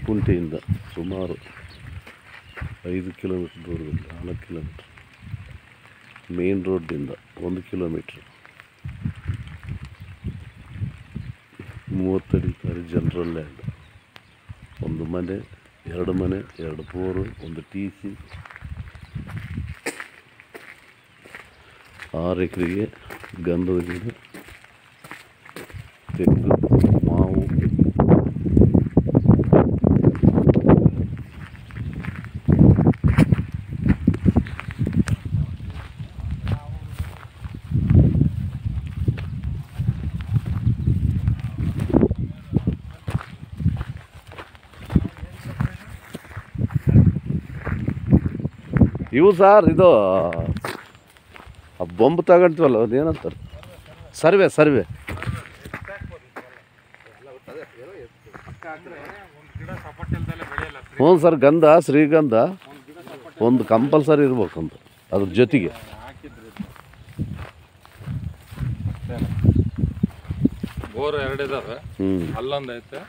ಕುಂಟೆಯಿಂದ ಸುಮಾರು 5 ಕಿಲೋಮೀಟರ್ ದೂರದಲ್ಲಿ 4 kilometre main ರೋಡ್ನಿಂದ 1 kilometre 30 ಅಡಿ ಜನರಲ್ ಲ್ಯಾಂಡ್. ಒಂದು ಮನೆ, 2 ಮನೆ, 2 ಬೋರು, 1 TC, 6 ಎಕರೆಗೆ ಗಂಧದ ಗಿಡ, ತೆಂಗು, ಮಾವು, ಇವು ಸರ್ ಇದು ಬೊಂಬು ತಗೊಂತೀವಲ್ಲ ಅದೇನಂತಾರೆ, ಸರ್ವೆ. ಹ್ಞೂ ಸರ್, ಗಂಧ, ಶ್ರೀಗಂಧ ಒಂದು ಕಂಪಲ್ಸರಿ ಇರ್ಬೇಕಂತ ಅದ್ರ ಜೊತೆಗೆ. ಬೋರ್ 2 ಇದಾವೆ, ಅಲ್ಲೊಂದು ಐತೆ.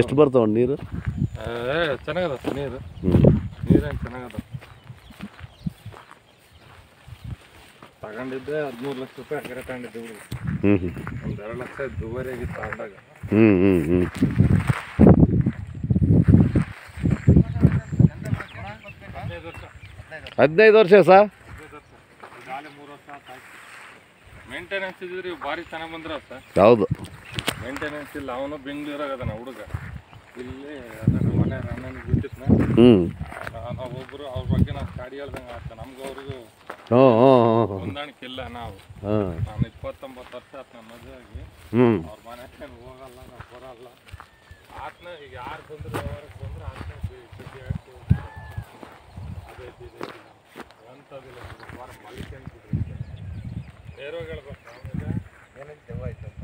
ಎಷ್ಟು ಬರ್ತಾವ ನೀರು? ಚೆನ್ನಾಗದ ನೀರೇನು ಚೆನ್ನಾಗದ. ತಗೊಂಡಿದ್ದೆ 13 ಲಕ್ಷ ರೂಪಾಯಿ ಎಕರೆ ತಗೊಂಡಿದ್ದೆ. ಒಂದು 2 ಲಕ್ಷ ದುಬಾರಿ ಆಗಿತ್ತು ತಗೊಂಡಾಗ. 15 ವರ್ಷ ಸರ್. ಮೇಂಟೆನೆನ್ಸ್ ಇದ್ರಿ ಭಾರಿ ಚೆನ್ನಾಗಿ ಬಂದ್ರ ಸರ್. ಹೌದು, ಮೇಂಟೆನೆನ್ಸ್ ಇಲ್ಲ. ಅವನು ಬೆಂಗಳೂರಾಗ ಅದನ್ನ ಹುಡುಗ. ಇಲ್ಲಿ ಮನೆ ಅಣ್ಣನಿಗೆ ಬಿಟ್ಟಿದ್ನ. ನಾವೊಬ್ರು ಅವ್ರ ಬಗ್ಗೆ ನಾವು ಗಾಡಿ ಹೇಳ್ದಂಗೆ ಆತ. ನಮ್ಗೆ ಅವ್ರಿಗೂ ಹೊಂದಾಣಿಕೆ ಇಲ್ಲ. ನಾನು 29 ವರ್ಷ ಆತ ನಮ್ಮ ಮದುವೆ ಆಗಿ. ಅವ್ರ ಮನೆ ಹೋಗಲ್ಲ, ನಾವು ಬರಲ್ಲ. ಆತನ ಈಗ ಯಾರು ಬಂದ್ರು ವ್ಯವಹಾರಕ್ಕೆ ಬಂದ್ರೆ ಆತನ ಸುದ್ದಿ ಹಾಕಿ ಅದೇ ಎಂಥದಿಲ್ಲ. ಮಾಲಿಕೆ ಅಂತಿದ್ರು ನೇರವಾಗಿ ಹೇಳ್ಬೇಕು. ಆಮೇಲೆ ಏನೇನು ದೆವ್ವ ಆಯ್ತು ಅಂತ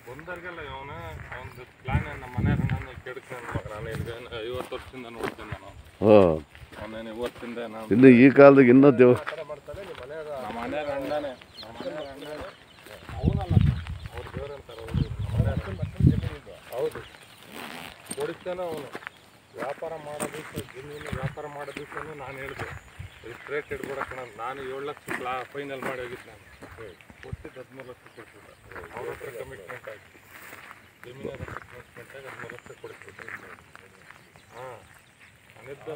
ಬಂದರ್ಗೆಲ್ಲ ಅವನದು ಪ್ಲಾನ್. ನಮ್ಮ ಮನೆಯವ್ರ ನಾನು ಕೆಡ್ಕೊಂಡು ನಾನು ಇಲ್ಲಿ 50 ವರ್ಷದಿಂದ ನೋಡ್ತೀನಿ. ನಾನು ಅವನೇನು 50 ವರ್ಷದಿಂದ ನಾನು ಇನ್ನು ಈ ಕಾಲದಾಗ ಇನ್ನೂ ದೇವ ನಮ್ಮ ಮನೆಯವ್ರ ಅಣ್ಣನೇ. ಅವನಲ್ಲ, ಅವ್ರ ದೇವ್ರ ಅಂತಾರೆ. ಹೌದು, ಹೊಡಿತಾನೆ ಅವನು. ವ್ಯಾಪಾರ ಮಾಡೋದಕ್ಕೆ ಜಮೀನು ವ್ಯಾಪಾರ ಮಾಡೋದಕ್ಕೂ ನಾನು ಹೇಳಿದೆ ಇಷ್ಟು ರೇಟ್ ಇಡ್ಬಿಡಕ್ಕೆ. ನಾನು 7 ಲಕ್ಷ ಫೈನಲ್ ಮಾಡಿ ಹೋಗಿದ್ದು. ನಾನು ಕೊಟ್ಟಿದ್ದು 13 ಲಕ್ಷ ಕೊಡ್ತಿದ್ದೆ. ಅವ್ರ ಹತ್ರ ಕಮಿಟ್ಮೆಂಟ್ ಆಗಿ ಜಮೀನಾಗ ಕಮಿಟ್ಮೆಂಟ್ ಆಗಿ 13 ಲಕ್ಷ ಕೊಡ್ತಿದ್ದೆ. ಹಾಂ, ನಾನಿದ್ದು